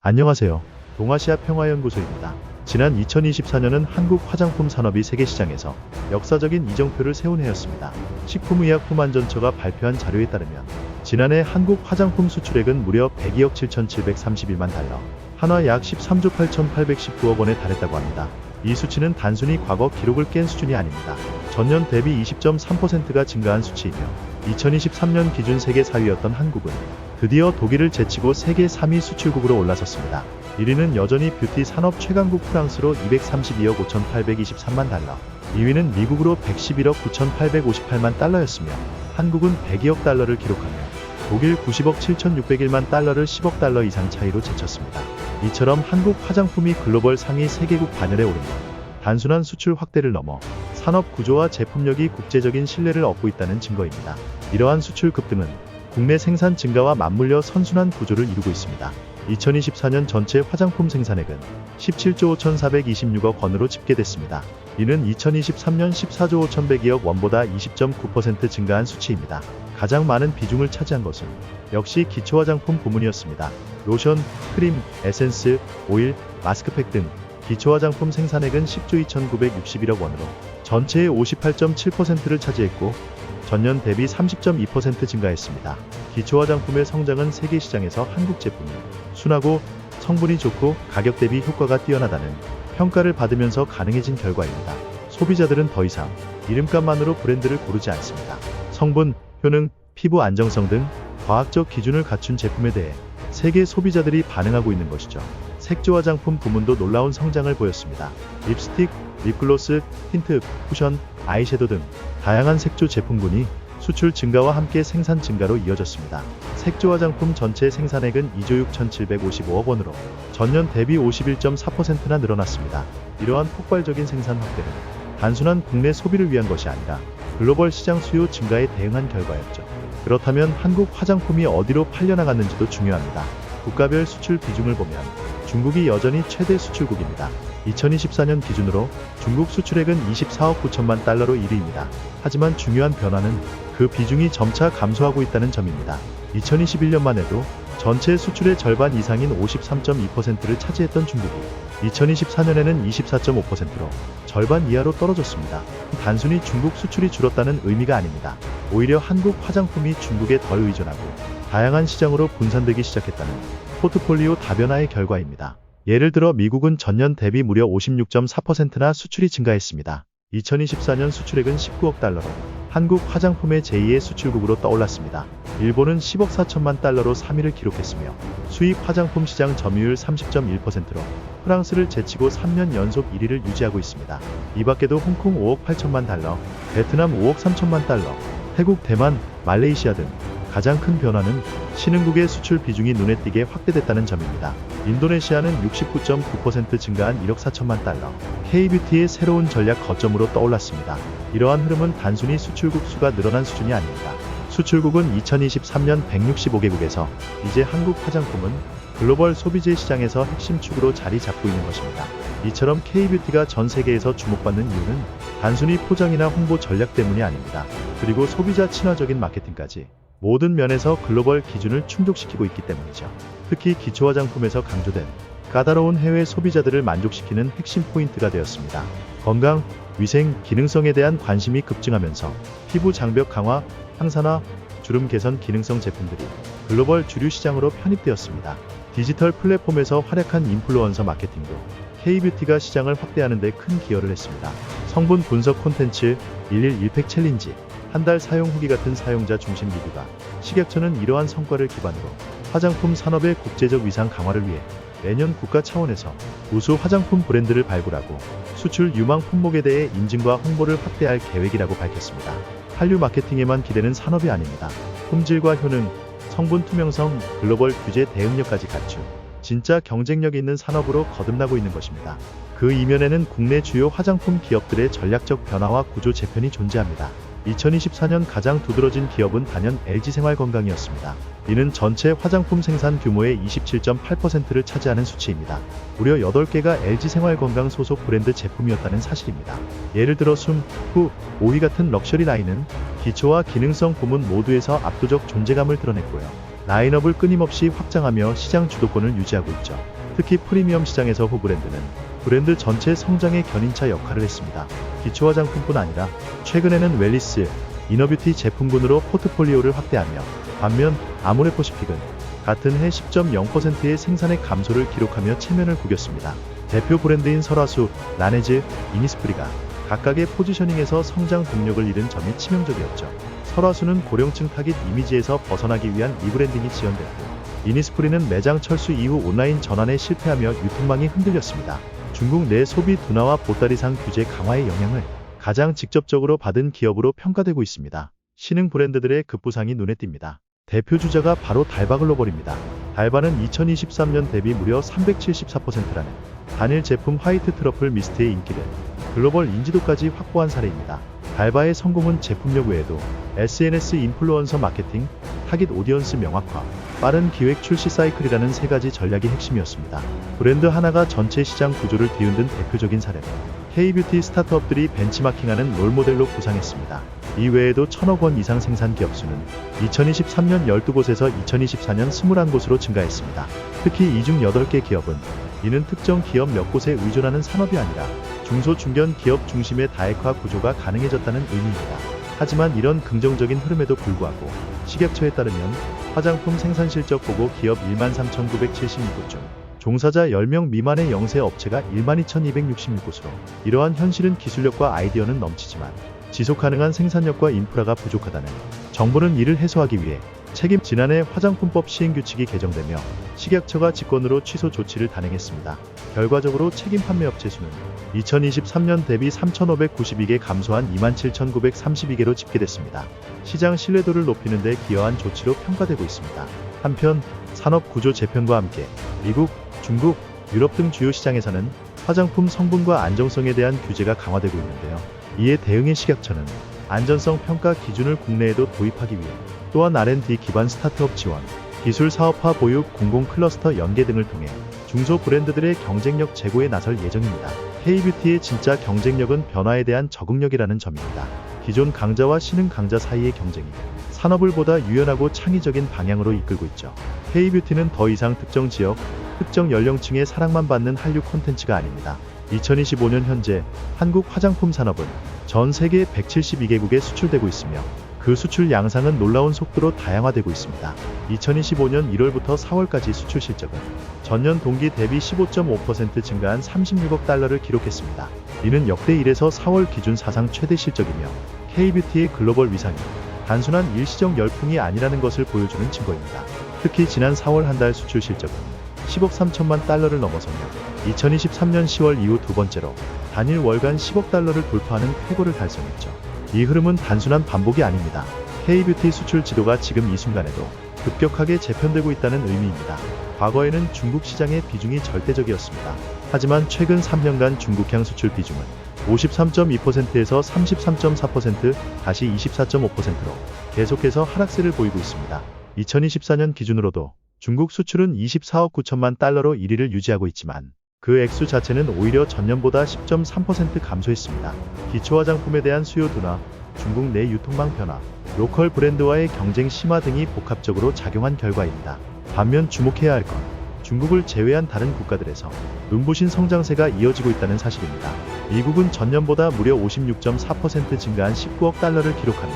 안녕하세요. 동아시아 평화연구소입니다. 지난 2024년은 한국 화장품 산업이 세계 시장에서 역사적인 이정표를 세운 해였습니다. 식품의약품안전처가 발표한 자료에 따르면 지난해 한국 화장품 수출액은 무려 102억 7,731만 달러, 한화 약 13조 8,819억 원에 달했다고 합니다. 이 수치는 단순히 과거 기록을 깬 수준이 아닙니다. 전년 대비 20.3%가 증가한 수치이며 2023년 기준 세계 4위였던 한국은 드디어 독일을 제치고 세계 3위 수출국으로 올라섰습니다. 1위는 여전히 뷰티 산업 최강국 프랑스로 232억 5,823만 달러, 2위는 미국으로 111억 9,858만 달러였으며 한국은 102억 달러를 기록하며 독일 90억 7,601만 달러를 10억 달러 이상 차이로 제쳤습니다. 이처럼 한국 화장품이 글로벌 상위 3개국 반열에 오른 건 단순한 수출 확대를 넘어 산업 구조와 제품력이 국제적인 신뢰를 얻고 있다는 증거입니다. 이러한 수출 급등은 국내 생산 증가와 맞물려 선순환 구조를 이루고 있습니다. 2024년 전체 화장품 생산액은 17조 5,426억 원으로 집계됐습니다. 이는 2023년 14조 5,102억 원보다 20.9% 증가한 수치입니다. 가장 많은 비중을 차지한 것은 역시 기초화장품 부문이었습니다. 로션, 크림, 에센스, 오일, 마스크팩 등 기초화장품 생산액은 10조 2,961억 원으로 전체의 58.7%를 차지했고 전년 대비 30.2% 증가했습니다. 기초화장품의 성장은 세계 시장에서 한국 제품이 순하고 성분이 좋고 가격 대비 효과가 뛰어나다는 평가를 받으면서 가능해진 결과입니다. 소비자들은 더 이상 이름값만으로 브랜드를 고르지 않습니다. 성분, 효능, 피부 안정성 등 과학적 기준을 갖춘 제품에 대해 세계 소비자들이 반응하고 있는 것이죠. 색조 화장품 부문도 놀라운 성장을 보였습니다. 립스틱, 립글로스, 틴트, 쿠션, 아이섀도 등 다양한 색조 제품군이 수출 증가와 함께 생산 증가로 이어졌습니다. 색조 화장품 전체 생산액은 2조 6,755억 원으로 전년 대비 51.4%나 늘어났습니다. 이러한 폭발적인 생산 확대는 단순한 국내 소비를 위한 것이 아니라 글로벌 시장 수요 증가에 대응한 결과였죠. 그렇다면 한국 화장품이 어디로 팔려나갔는지도 중요합니다. 국가별 수출 비중을 보면 중국이 여전히 최대 수출국입니다. 2024년 기준으로 중국 수출액은 24억 9천만 달러로 1위입니다. 하지만 중요한 변화는 그 비중이 점차 감소하고 있다는 점입니다. 2021년만 해도 전체 수출의 절반 이상인 53.2%를 차지했던 중국이 2024년에는 24.5%로 절반 이하로 떨어졌습니다. 단순히 중국 수출이 줄었다는 의미가 아닙니다. 오히려 한국 화장품이 중국에 덜 의존하고 다양한 시장으로 분산되기 시작했다는 포트폴리오 다변화의 결과입니다. 예를 들어 미국은 전년 대비 무려 56.4%나 수출이 증가했습니다. 2024년 수출액은 19억 달러로 한국 화장품의 제2의 수출국으로 떠올랐습니다. 일본은 10억 4천만 달러로 3위를 기록했으며 수입 화장품 시장 점유율 30.1%로 프랑스를 제치고 3년 연속 1위를 유지하고 있습니다. 이 밖에도 홍콩 5억 8천만 달러, 베트남 5억 3천만 달러, 태국, 대만, 말레이시아 등 가장 큰 변화는 신흥국의 수출 비중이 눈에 띄게 확대됐다는 점입니다. 인도네시아는 69.9% 증가한 1억 4천만 달러, K-뷰티의 새로운 전략 거점으로 떠올랐습니다. 이러한 흐름은 단순히 수출국 수가 늘어난 수준이 아닙니다. 수출국은 2023년 165개국에서 이제 한국 화장품은 글로벌 소비재 시장에서 핵심 축으로 자리 잡고 있는 것입니다. 이처럼 K-뷰티가 전 세계에서 주목받는 이유는 단순히 포장이나 홍보 전략 때문이 아닙니다. 그리고 소비자 친화적인 마케팅까지 모든 면에서 글로벌 기준을 충족시키고 있기 때문이죠. 특히 기초화장품에서 강조된 까다로운 해외 소비자들을 만족시키는 핵심 포인트가 되었습니다. 건강, 위생, 기능성에 대한 관심이 급증하면서 피부 장벽 강화, 항산화, 주름 개선 기능성 제품들이 글로벌 주류 시장으로 편입되었습니다. 디지털 플랫폼에서 활약한 인플루언서 마케팅도 K-뷰티가 시장을 확대하는 데 큰 기여를 했습니다. 성분 분석 콘텐츠, 1일 1팩 챌린지, 한 달 사용 후기 같은 사용자 중심 리뷰가 식약처는 이러한 성과를 기반으로 화장품 산업의 국제적 위상 강화를 위해 매년 국가 차원에서 우수 화장품 브랜드를 발굴하고 수출 유망 품목에 대해 인증과 홍보를 확대할 계획이라고 밝혔습니다. 한류 마케팅에만 기대는 산업이 아닙니다. 품질과 효능, 성분 투명성, 글로벌 규제 대응력까지 갖춘 진짜 경쟁력 있는 산업으로 거듭나고 있는 것입니다. 그 이면에는 국내 주요 화장품 기업들의 전략적 변화와 구조 재편이 존재합니다. 2024년 가장 두드러진 기업은 단연 LG생활건강이었습니다. 이는 전체 화장품 생산 규모의 27.8%를 차지하는 수치입니다. 무려 8개가 LG생활건강 소속 브랜드 제품이었다는 사실입니다. 예를 들어 숨, 후, 오이 같은 럭셔리 라인은 기초와 기능성 부문 모두에서 압도적 존재감을 드러냈고요. 라인업을 끊임없이 확장하며 시장 주도권을 유지하고 있죠. 특히 프리미엄 시장에서 호 브랜드는 브랜드 전체 성장의 견인차 역할을 했습니다. 기초 화장품뿐 아니라 최근에는 웰리스, 이너뷰티 제품군으로 포트폴리오를 확대하며 반면 아모레퍼시픽은 같은 해 10.0%의 생산액 감소를 기록하며 체면을 구겼습니다. 대표 브랜드인 설화수, 라네즈, 이니스프리가 각각의 포지셔닝에서 성장 동력을 잃은 점이 치명적이었죠. 설화수는 고령층 타깃 이미지에서 벗어나기 위한 리브랜딩이 지연됐고, 이니스프리는 매장 철수 이후 온라인 전환에 실패하며 유통망이 흔들렸습니다. 중국 내 소비 둔화와 보따리상 규제 강화의 영향을 가장 직접적으로 받은 기업으로 평가되고 있습니다. 신흥 브랜드들의 급부상이 눈에 띕니다. 대표 주자가 바로 달바 글로벌입니다. 달바는 2023년 대비 무려 374%라는 단일 제품 화이트 트러플 미스트의 인기를 글로벌 인지도까지 확보한 사례입니다. 달바의 성공은 제품력 외에도 SNS 인플루언서 마케팅, 타깃 오디언스 명확화, 빠른 기획 출시 사이클이라는 세 가지 전략이 핵심이었습니다. 브랜드 하나가 전체 시장 구조를 뒤흔든 대표적인 사례로 K뷰티 스타트업들이 벤치마킹하는 롤모델로 부상했습니다. 이 외에도 1,000억 원 이상 생산 기업수는 2023년 12곳에서 2024년 21곳으로 증가했습니다. 특히 이 중 8개 기업은 이는 특정 기업 몇 곳에 의존하는 산업이 아니라 중소 중견 기업 중심의 다액화 구조가 가능해졌다는 의미입니다. 하지만 이런 긍정적인 흐름에도 불구하고 식약처에 따르면 화장품 생산 실적 보고 기업 13,976곳 중 종사자 10명 미만의 영세 업체가 12,266곳으로 이러한 현실은 기술력과 아이디어는 넘치지만 지속 가능한 생산력과 인프라가 부족하다는 정부는 이를 해소하기 위해 지난해 화장품법 시행규칙이 개정되며 식약처가 직권으로 취소 조치를 단행했습니다. 결과적으로 책임 판매업체 수는 2023년 대비 3,592개 감소한 27,932개로 집계됐습니다. 시장 신뢰도를 높이는 데 기여한 조치로 평가되고 있습니다. 한편 산업 구조 재편과 함께 미국, 중국, 유럽 등 주요 시장에서는 화장품 성분과 안정성에 대한 규제가 강화되고 있는데요. 이에 대응해 식약처는 안전성 평가 기준을 국내에도 도입하기 위해 또한 R&D 기반 스타트업 지원, 기술 사업화 보육, 공공 클러스터 연계 등을 통해 중소 브랜드들의 경쟁력 제고에 나설 예정입니다. K뷰티의 진짜 경쟁력은 변화에 대한 적응력이라는 점입니다. 기존 강자와 신흥 강자 사이의 경쟁이 산업을 보다 유연하고 창의적인 방향으로 이끌고 있죠. K뷰티는 더 이상 특정 지역, 특정 연령층의 사랑만 받는 한류 콘텐츠가 아닙니다. 2025년 현재 한국 화장품 산업은 전 세계 172개국에 수출되고 있으며 그 수출 양상은 놀라운 속도로 다양화되고 있습니다. 2025년 1월부터 4월까지 수출 실적은 전년 동기 대비 15.5% 증가한 36억 달러를 기록했습니다. 이는 역대 1에서 4월 기준 사상 최대 실적이며 K뷰티의 글로벌 위상이 단순한 일시적 열풍이 아니라는 것을 보여주는 증거입니다. 특히 지난 4월 한 달 수출 실적은 10억 3천만 달러를 넘어서며 2023년 10월 이후 두 번째로 단일 월간 10억 달러를 돌파하는 쾌거를 달성했죠. 이 흐름은 단순한 반복이 아닙니다. K뷰티 수출 지도가 지금 이 순간에도 급격하게 재편되고 있다는 의미입니다. 과거에는 중국 시장의 비중이 절대적이었습니다. 하지만 최근 3년간 중국향 수출 비중은 53.2%에서 33.4%, 다시 24.5%로 계속해서 하락세를 보이고 있습니다. 2024년 기준으로도 중국 수출은 24억 9천만 달러로 1위를 유지하고 있지만 그 액수 자체는 오히려 전년보다 10.3% 감소했습니다. 기초화장품에 대한 수요 둔화, 중국 내 유통망 변화, 로컬 브랜드와의 경쟁 심화 등이 복합적으로 작용한 결과입니다. 반면 주목해야 할 건 중국을 제외한 다른 국가들에서 눈부신 성장세가 이어지고 있다는 사실입니다. 미국은 전년보다 무려 56.4% 증가한 19억 달러를 기록하며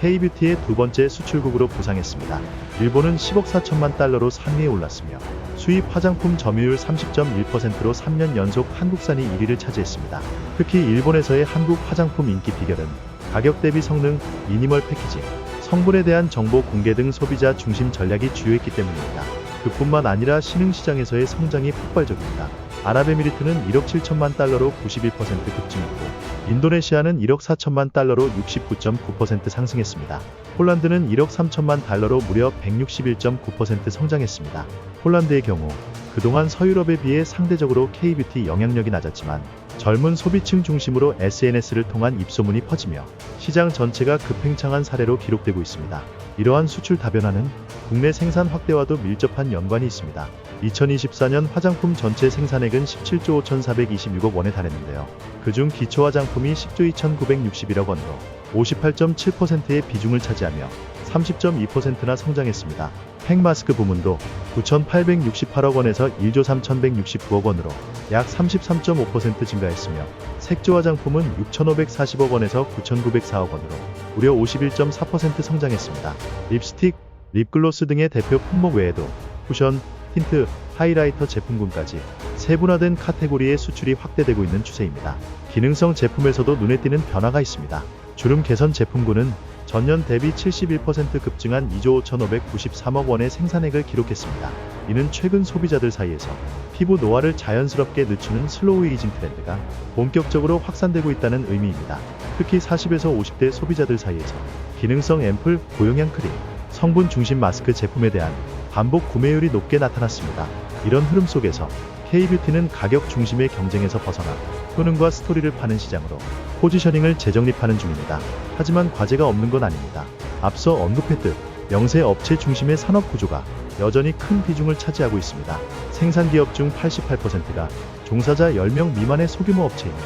K뷰티의 두 번째 수출국으로 부상했습니다. 일본은 10억 4천만 달러로 상위에 올랐으며 수입 화장품 점유율 30.1%로 3년 연속 한국산이 1위를 차지했습니다. 특히 일본에서의 한국 화장품 인기 비결은 가격 대비 성능, 미니멀 패키징, 성분에 대한 정보 공개 등 소비자 중심 전략이 주요했기 때문입니다. 그뿐만 아니라 신흥 시장에서의 성장이 폭발적입니다. 아랍에미리트는 1억 7천만 달러로 91% 급증했고 인도네시아는 1억 4천만 달러로 69.9% 상승했습니다. 폴란드는 1억 3천만 달러로 무려 161.9% 성장했습니다. 폴란드의 경우 그동안 서유럽에 비해 상대적으로 K뷰티 영향력이 낮았지만 젊은 소비층 중심으로 SNS를 통한 입소문이 퍼지며 시장 전체가 급팽창한 사례로 기록되고 있습니다. 이러한 수출 다변화는 국내 생산 확대와도 밀접한 연관이 있습니다. 2024년 화장품 전체 생산액은 17조 5,426억 원에 달했는데요. 그중 기초화장품이 10조 2,961억 원으로 58.7%의 비중을 차지하며 30.2%나 성장했습니다. 팩마스크 부문도 9,868억 원에서 1조 3,169억 원으로 약 33.5% 증가했으며 색조 화장품은 6,540억 원에서 9,904억 원으로 무려 51.4% 성장했습니다. 립스틱, 립글로스 등의 대표 품목 외에도 쿠션, 틴트, 하이라이터 제품군까지 세분화된 카테고리의 수출이 확대되고 있는 추세입니다. 기능성 제품에서도 눈에 띄는 변화가 있습니다. 주름 개선 제품군은 전년 대비 71% 급증한 2조 5,593억 원의 생산액을 기록했습니다. 이는 최근 소비자들 사이에서 피부 노화를 자연스럽게 늦추는 슬로우 에이징 트렌드가 본격적으로 확산되고 있다는 의미입니다. 특히 40에서 50대 소비자들 사이에서 기능성 앰플, 고용량 크림, 성분 중심 마스크 제품에 대한 반복 구매율이 높게 나타났습니다. 이런 흐름 속에서 K뷰티는 가격 중심의 경쟁에서 벗어나 효능과 스토리를 파는 시장으로 포지셔닝을 재정립하는 중입니다. 하지만 과제가 없는 건 아닙니다. 앞서 언급했듯 영세 업체 중심의 산업 구조가 여전히 큰 비중을 차지하고 있습니다. 생산 기업 중 88%가 종사자 10명 미만의 소규모 업체이며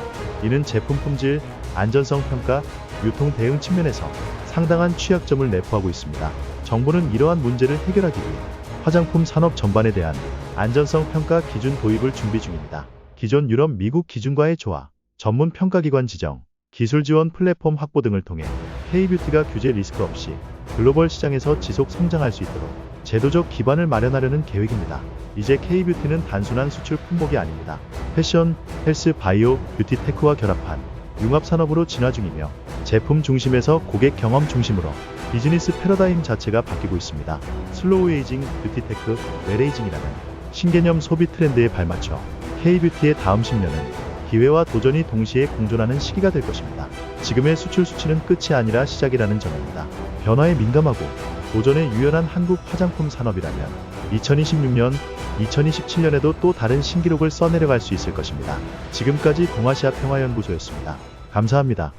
이는 제품 품질, 안전성 평가, 유통 대응 측면에서 상당한 취약점을 내포하고 있습니다. 정부는 이러한 문제를 해결하기 위해 화장품 산업 전반에 대한 안전성 평가 기준 도입을 준비 중입니다. 기존 유럽, 미국 기준과의 조화, 전문 평가기관 지정, 기술 지원 플랫폼 확보 등을 통해 K뷰티가 규제 리스크 없이 글로벌 시장에서 지속 성장할 수 있도록 제도적 기반을 마련하려는 계획입니다. 이제 K뷰티는 단순한 수출 품목이 아닙니다. 패션, 헬스, 바이오, 뷰티 테크와 결합한 융합 산업으로 진화 중이며 제품 중심에서 고객 경험 중심으로 비즈니스 패러다임 자체가 바뀌고 있습니다. 슬로우 에이징, 뷰티 테크, 웰에이징이라는 신개념 소비 트렌드에 발맞춰 K뷰티의 다음 10년은 기회와 도전이 동시에 공존하는 시기가 될 것입니다. 지금의 수출 수치는 끝이 아니라 시작이라는 점입니다. 변화에 민감하고 도전에 유연한 한국 화장품 산업이라면 2026년, 2027년에도 또 다른 신기록을 써내려갈 수 있을 것입니다. 지금까지 동아시아 평화연구소였습니다. 감사합니다.